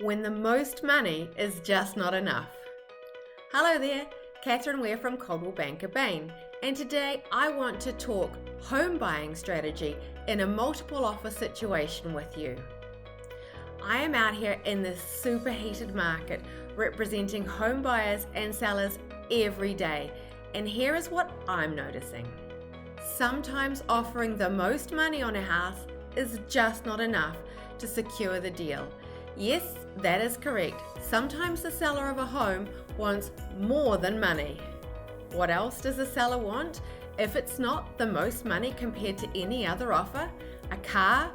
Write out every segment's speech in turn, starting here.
when the most money is just not enough. Hello there, Catherine Weir from Coldwell Banker Bain, and today I want to talk home buying strategy in a multiple offer situation with you. I am out here in this superheated market representing home buyers and sellers every day, and here is what I'm noticing. Sometimes offering the most money on a house is just not enough to secure the deal. Yes, that is correct. Sometimes the seller of a home wants more than money. What else does the seller want? If it's not the most money compared to any other offer, a car,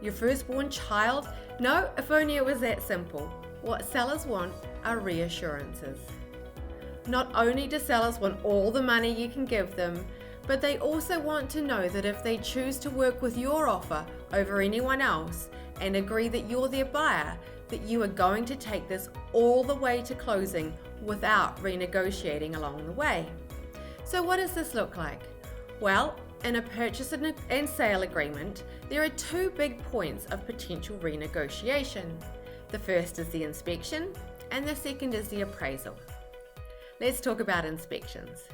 your firstborn child? No, if only it was that simple. What sellers want are reassurances. Not only do sellers want all the money you can give them, but they also want to know that if they choose to work with your offer over anyone else and agree that you're their buyer, that you are going to take this all the way to closing without renegotiating along the way. So what does this look like? Well, in a purchase and sale agreement, there are two big points of potential renegotiation. The first is the inspection, and the second is the appraisal. Let's talk about inspections.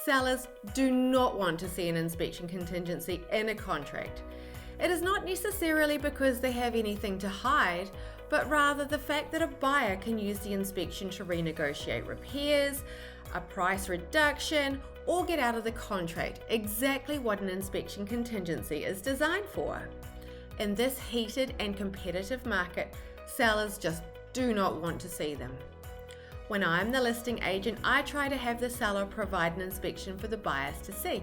Sellers do not want to see an inspection contingency in a contract. It is not necessarily because they have anything to hide, but rather the fact that a buyer can use the inspection to renegotiate repairs, a price reduction, or get out of the contract, exactly what an inspection contingency is designed for. In this heated and competitive market, sellers just do not want to see them. When I'm the listing agent, I try to have the seller provide an inspection for the buyers to see.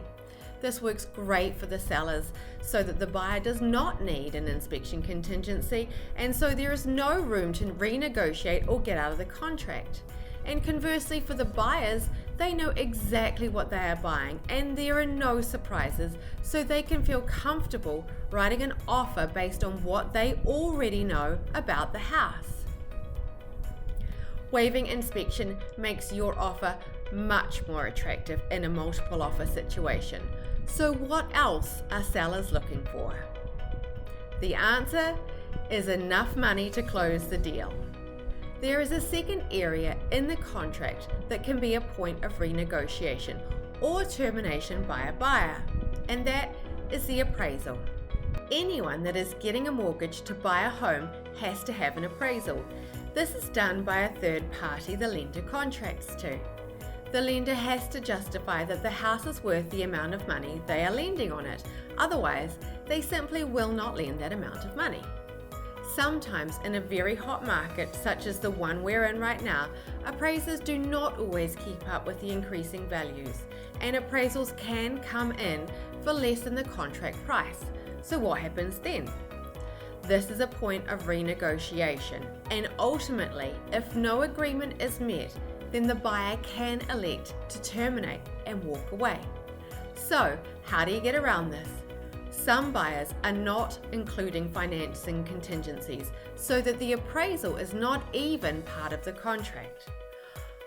This works great for the sellers so that the buyer does not need an inspection contingency, and so there is no room to renegotiate or get out of the contract. And conversely, for the buyers, they know exactly what they are buying and there are no surprises, so they can feel comfortable writing an offer based on what they already know about the house. Waiving inspection makes your offer much more attractive in a multiple offer situation. So what else are sellers looking for? The answer is enough money to close the deal. There is a second area in the contract that can be a point of renegotiation or termination by a buyer, and that is the appraisal. Anyone that is getting a mortgage to buy a home has to have an appraisal. This is done by a third party the lender contracts to. The lender has to justify that the house is worth the amount of money they are lending on it. Otherwise, they simply will not lend that amount of money. Sometimes in a very hot market, such as the one we're in right now, appraisers do not always keep up with the increasing values, and appraisals can come in for less than the contract price. So what happens then? This is a point of renegotiation, and ultimately, if no agreement is met, then the buyer can elect to terminate and walk away. So, how do you get around this? Some buyers are not including financing contingencies, so that the appraisal is not even part of the contract.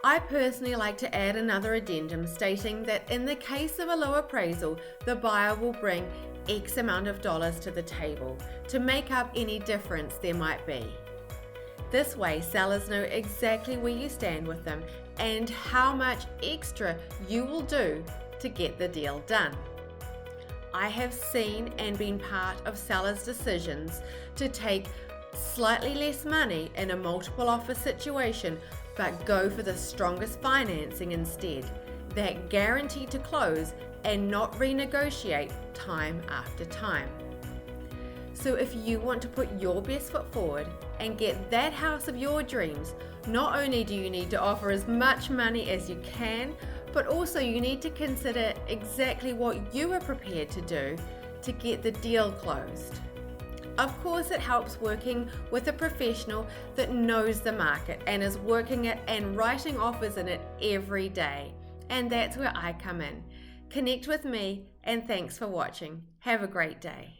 I personally like to add another addendum stating that in the case of a low appraisal, the buyer will bring X amount of dollars to the table to make up any difference there might be. This way, sellers know exactly where you stand with them and how much extra you will do to get the deal done. I have seen and been part of sellers' decisions to take slightly less money in a multiple offer situation, but go for the strongest financing instead, that guaranteed to close and not renegotiate time after time. So if you want to put your best foot forward and get that house of your dreams, not only do you need to offer as much money as you can, but also you need to consider exactly what you are prepared to do to get the deal closed. Of course, it helps working with a professional that knows the market and is working it and writing offers in it every day. And that's where I come in. Connect with me, and thanks for watching. Have a great day.